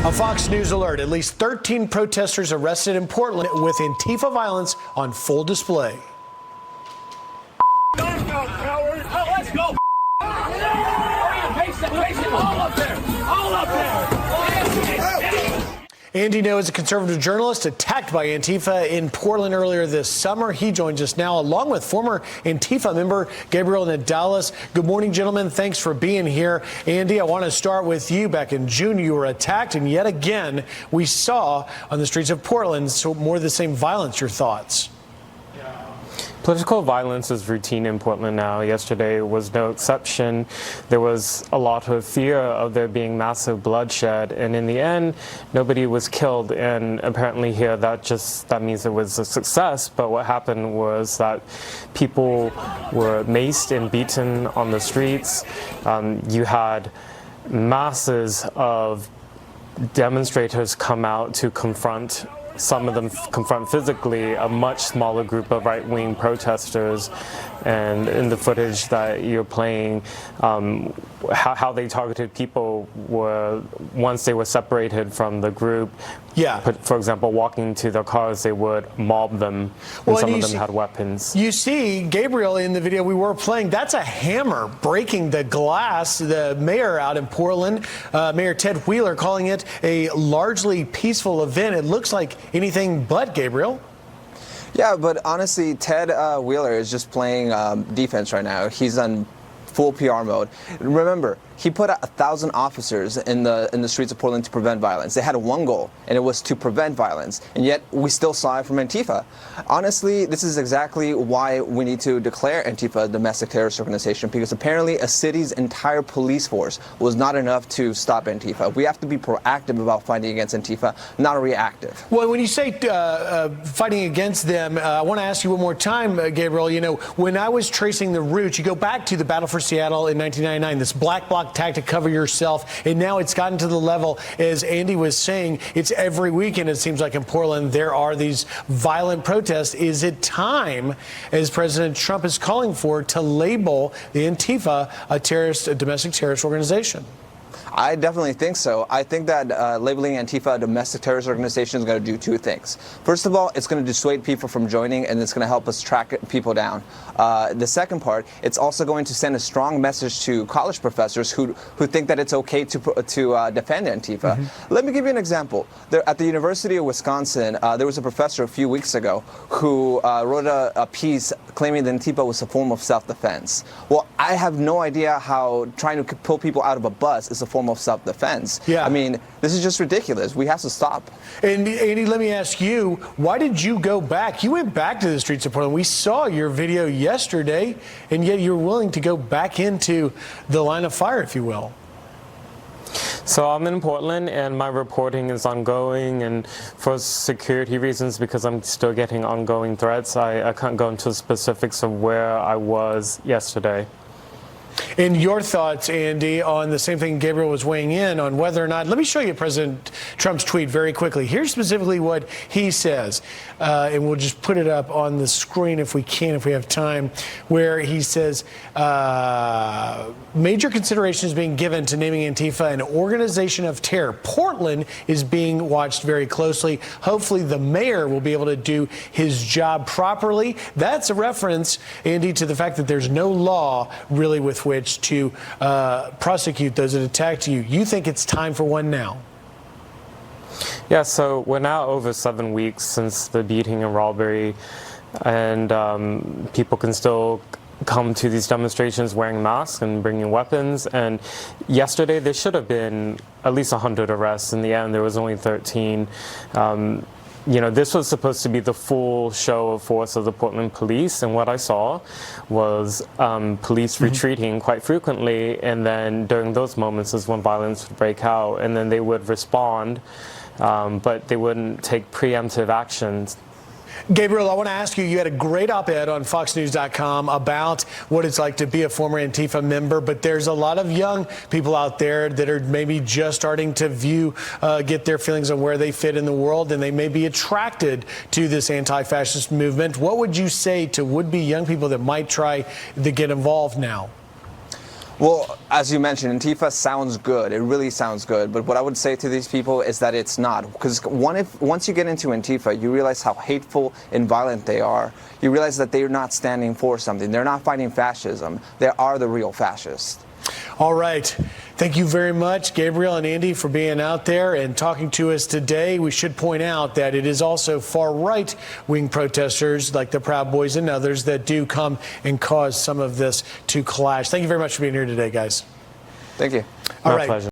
A Fox News alert. At least 13 protesters arrested in Portland with Antifa violence on full display. Let's go, coward. Oh, let's go. All up there. All up there. Andy No is a conservative journalist attacked by Antifa in Portland earlier this summer. He joins us now along with former Antifa member Gabriel Nadales. Good morning, gentlemen. Thanks for being here. Andy, I want to start with you. Back in June, you were attacked, and yet again, we saw on the streets of Portland more of the same violence. Your thoughts? Political violence is routine in Portland now. Yesterday was no exception. There was a lot of fear of there being massive bloodshed, and in the end, nobody was killed. And apparently here, that means it was a success. But what happened was that people were maced and beaten on the streets. You had masses of demonstrators come out to confront. Some of them confront physically a much smaller group of right-wing protesters, and in the footage that you're playing, how they targeted people were, once they were separated from the group, for example, walking to their cars, they would mob them, and some of them had weapons. You see, Gabriel, in the video we were playing, that's a hammer breaking the glass. The mayor out in Portland, Mayor Ted Wheeler, calling it a largely peaceful event. It looks like anything but, Gabriel. Yeah, but honestly, Ted Wheeler is just playing defense right now. He's on full PR mode. Remember, he put out 1,000 officers in the streets of Portland to prevent violence. They had one goal, and it was to prevent violence. And yet, we still saw it from Antifa. Honestly, this is exactly why we need to declare Antifa a domestic terrorist organization, because apparently a city's entire police force was not enough to stop Antifa. We have to be proactive about fighting against Antifa, not reactive. Well, when you say fighting against them, I want to ask you one more time, Gabriel. You know, when I was tracing the roots, you go back to the Battle for Seattle in 1999, this black bloc tactic, cover yourself, and now it's gotten to the level, as Andy was saying, it's every weekend, it seems like, in Portland, there are these violent protests. Is it time, as President Trump is calling for, to label the Antifa a domestic terrorist organization? I definitely think so. I think that labeling Antifa a domestic terrorist organization is going to do two things. First of all, it's going to dissuade people from joining, and it's going to help us track people down. The second part, it's also going to send a strong message to college professors who think that it's okay to defend Antifa. Mm-hmm. Let me give you an example. At the University of Wisconsin, there was a professor a few weeks ago who wrote a piece claiming that Antifa was a form of self-defense. Well, I have no idea how trying to pull people out of a bus is a form of self-defense. Yeah. I mean, this is just ridiculous. We have to stop. And Andy, let me ask you, why did you go back? You went back to the streets of Portland. We saw your video yesterday, and yet you're willing to go back into the line of fire, if you will. So I'm in Portland, and my reporting is ongoing, and for security reasons, because I'm still getting ongoing threats, I can't go into specifics of where I was yesterday. And your thoughts, Andy, on the same thing Gabriel was weighing in on whether or not, let me show you President Trump's tweet very quickly. Here's specifically what he says, and we'll just put it up on the screen if we can, if we have time, where he says, major consideration is being given to naming Antifa an organization of terror. Portland is being watched very closely. Hopefully the mayor will be able to do his job properly. That's a reference, Andy, to the fact that there's no law really with which to prosecute those that attacked you. You think it's time for one now? Yeah, so we're now over 7 weeks since the beating in Robbery, and people can still come to these demonstrations wearing masks and bringing weapons. And yesterday there should have been at least 100 arrests. In the end, there was only 13. You know, this was supposed to be the full show of force of the Portland police, and what I saw was police retreating quite frequently, and then during those moments is when violence would break out, and then they would respond, but they wouldn't take preemptive actions. Gabriel, I want to ask you, you had a great op-ed on FoxNews.com about what it's like to be a former Antifa member, but there's a lot of young people out there that are maybe just starting to get their feelings on where they fit in the world, and they may be attracted to this anti-fascist movement. What would you say to would-be young people that might try to get involved now? Well, as you mentioned, Antifa sounds good. It really sounds good. But what I would say to these people is that it's not. Because once you get into Antifa, you realize how hateful and violent they are. You realize that they're not standing for something. They're not fighting fascism. They are the real fascists. All right. Thank you very much, Gabriel and Andy, for being out there and talking to us today. We should point out that it is also far right-wing protesters like the Proud Boys and others that do come and cause some of this to clash. Thank you very much for being here today, guys. Thank you. All My right. pleasure.